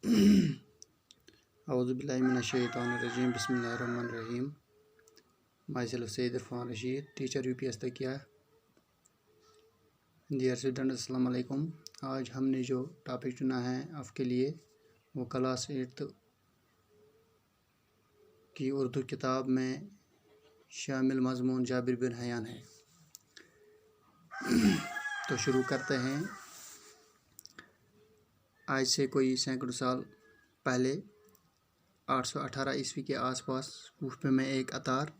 Auzubillahiminash-shaytanir-rajim. Bismillahir-rahmanir-rahim. Myself Sayyid Irfan Rashid, teacher UPS Takia. Dear students, अस्सलाम वालेकुम. आज हमने जो टॉपिक चुना है आपके लिए वो क्लास 8 की उर्दू किताब में शामिल मज़मून जाबिर बिन हयान है. तो शुरू करते हैं. आज से कोई सैकड़ों साल पहले 818 ईस्वी के आसपास कूफे में एक अतार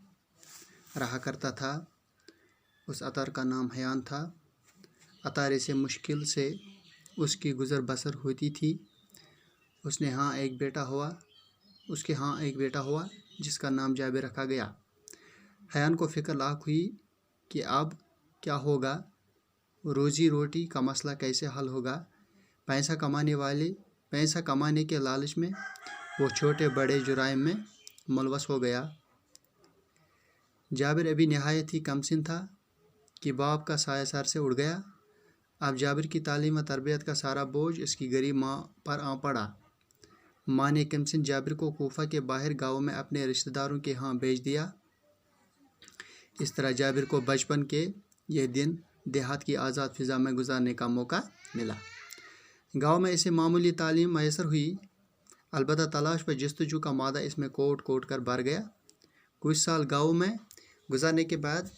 रहा करता था. उस अतार का नाम हयान था. अतारे से मुश्किल से उसकी गुज़र बसर होती थी. उसके यहाँ एक बेटा हुआ जिसका नाम जाबिर रखा गया. हयान को फ़िक्र लाख हुई कि अब क्या होगा, रोज़ी रोटी का मसला कैसे हल होगा. पैसा कमाने के लालच में वो छोटे बड़े जुराइम में मुलवस हो गया. जाबिर अभी नहायत ही कमसिन था कि बाप का साया सर से उड़ गया. अब जाबिर की तालीम व तरबियत का सारा बोझ इसकी गरीब माँ पर आ पड़ा. माँ ने कमसिन जाबिर को कूफा के बाहर गाँव में अपने रिश्तेदारों के यहाँ भेज दिया. इस तरह जाबिर को बचपन के यह दिन देहात की आज़ाद फ़िज़ा में गुजारने का मौका मिला. गाँव में इसे मामूली तालीम मैसर हुई, अलबत्ता तलाश पर जस्तजू का मादा इसमें कोट कर भर गया. कुछ साल गाँव में गुजारने के बाद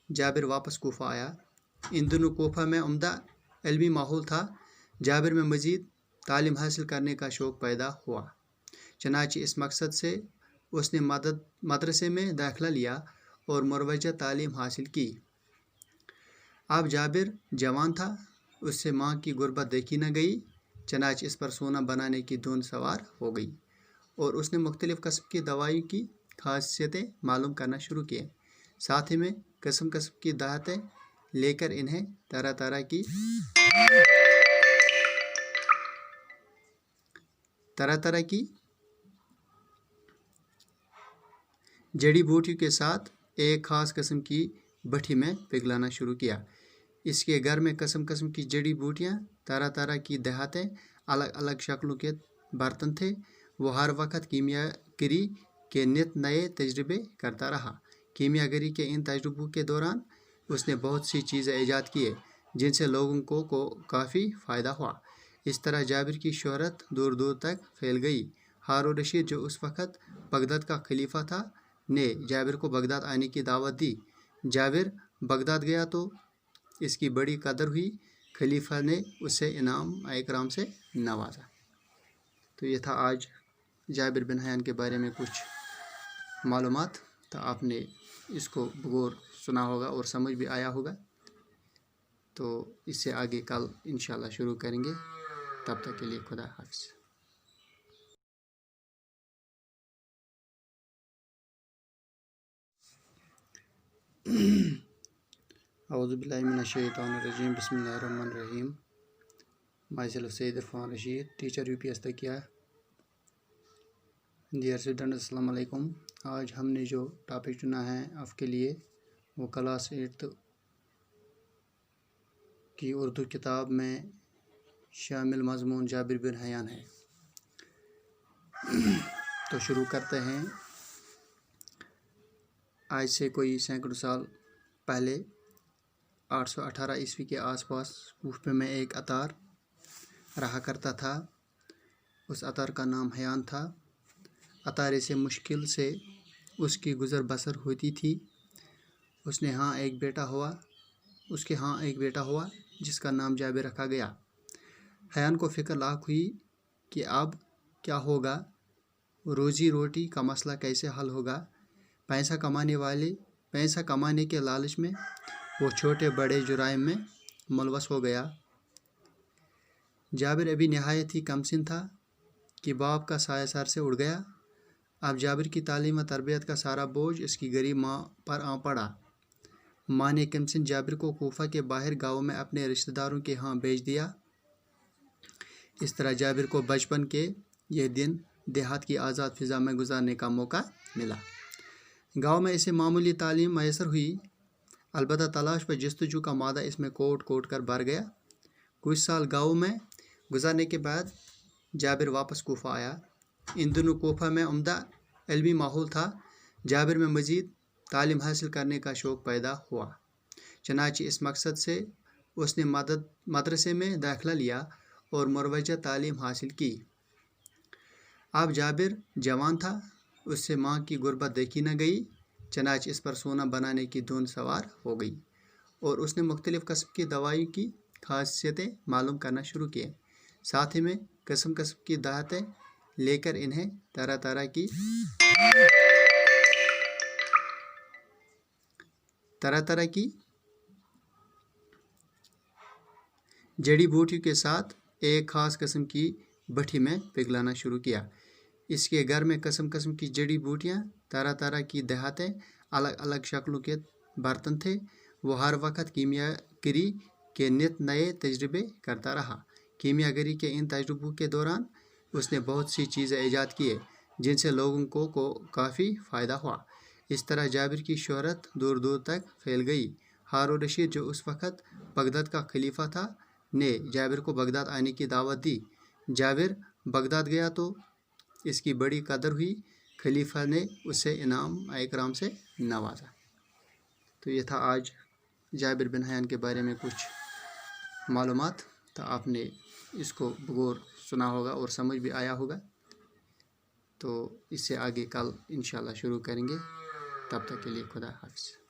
जाबिर वापस कूफा आया. इन दिनों कूफा में उम्दा इल्मी माहौल था. जाबिर में मज़ीद तालीम हासिल करने का शौक़ पैदा हुआ. चनाचे इस मकसद से उसने मदरसे में दाखिला लिया और मुरवजा तालीम हासिल की. अब जाबिर जवान था. उससे माँ की गुर्बत देखी न गई. चनाच इस पर सोना बनाने की धुन सवार हो गई और उसने मुख्तलिफ़ किस्म की दवाइयों की खासियतें मालूम करना शुरू किए. साथ ही में किस्म की दाहतें लेकर इन्हें तरह तरह की जड़ी बूटियों के साथ एक ख़ास किस्म की भट्टी में पिघलाना शुरू किया. इसके घर में किस्म की जड़ी बूटियाँ, तरह की देहातें, अलग अलग शक्लों के बर्तन थे. वो हर वक्त कीमियागरी के नित नए तजर्बे करता रहा. कीमियागरी के इन तजुर्बों के दौरान उसने बहुत सी चीज़ें ईजाद किए जिनसे लोगों को काफ़ी फ़ायदा हुआ. इस तरह जाबिर की शोहरत दूर दूर तक फैल गई. हारून रशीद, जो उस वक़्त बगदाद का खलीफा था, ने जाबिर को बगदाद आने की दावत दी. जाबिर बगदाद गया तो इसकी बड़ी कदर हुई. खलीफा ने उसे इनाम इकराम से नवाजा. तो ये था आज जाबिर बिन हयान के बारे में कुछ मालूमात. तो आपने इसको बगौर सुना होगा और समझ भी आया होगा. तो इससे आगे कल इंशाल्लाह शुरू करेंगे. तब तक के लिए खुदा हाफिज़. Auzubillahiminash-shaytanir-rajim. Bismillahir-rahmanir-rahim. Myself Sayyid Irfan Rashid, teacher UPS Takia. Dear students, अस्सलाम वालेकुम. आज हमने जो टॉपिक चुना है आपके लिए वो क्लास 8 की उर्दू किताब में शामिल मज़मून जाबिर बिन हयान है. तो शुरू करते हैं. आज से कोई सैकड़ों साल पहले 818 ईस्वी के आसपास कूफे में एक अतार रहा करता था. उस अतार का नाम हयान था. अतारे से मुश्किल से उसकी गुज़र बसर होती थी. उसके यहाँ एक बेटा हुआ जिसका नाम जाबिर रखा गया. हयान को फ़िक्र लाख हुई कि अब क्या होगा, रोज़ी रोटी का मसला कैसे हल होगा. पैसा कमाने के लालच में वो छोटे बड़े जुराइम में मुलवस हो गया. जाबिर अभी नहायत ही कमसिन था कि बाप का साया सर से उड़ गया. अब जाबिर की तालीम व तरबियत का सारा बोझ इसकी गरीब माँ पर आ पड़ा. माँ ने कमसिन जाबिर को कूफा के बाहर गाँव में अपने रिश्तेदारों के यहाँ भेज दिया. इस तरह जाबिर को बचपन के यह दिन देहात की आज़ाद फ़िज़ा में गुजारने का मौका मिला. गाँव में इसे मामूली तालीम मैसर हुई, अलबत्ता तलाश पर जस्तजू का मादा इसमें कोट कर भर गया. कुछ साल गाँव में गुजारने के बाद जाबिर वापस कोफा आया। इन दिनों कोफा में उम्दा इल्मी माहौल था। जाबिर में मज़ीद तालीम हासिल करने का शौक़ पैदा हुआ। चनाचे इस मकसद से उसने मदरसे में दाखिला लिया और मुरवजा तालीम हासिल की। अब जाबिर जवान था, उससे माँ की गुर्बत देखी न गई। चनाचे इस पर सोना बनाने की धुन सवार हो गई और उसने मुख्तलिफ़ किस्म की दवाई की खासियतें मालूम करना शुरू किए। साथ ही में किस्म किस्म की दाहतें लेकर इन्हें तरह तरह की जड़ी बूटियों के साथ एक ख़ास किस्म की भट्टी में पिघलाना शुरू किया। इसके घर में किस्म किस्म की जड़ी बूटियाँ, तरह तरह की देहातें, अलग अलग शक्लों के बर्तन थे। वो हर वक्त कीमियागरी के नित नए तजर्बे करता रहा। कीमियागरी के इन तजुर्बों के दौरान उसने बहुत सी चीज़ें ईजाद किए जिनसे लोगों को काफ़ी फ़ायदा हुआ। इस तरह जाबिर की शोहरत दूर दूर तक फैल गई। हारून रशीद, जो उस वक़्त बगदाद का खलीफा था, ने जाबिर को बगदाद आने की दावत दी। जाबिर बगदाद गया तो इसकी बड़ी कदर हुई। खलीफा ने उसे इनाम इकराम से नवाजा। तो ये था आज जाबिर बिन हयान के बारे में कुछ मालूमात। तो आपने इसको बगौर सुना होगा और समझ भी आया होगा। तो इससे आगे कल इंशाल्लाह शुरू करेंगे। तब तक के लिए खुदा हाफ़िज़।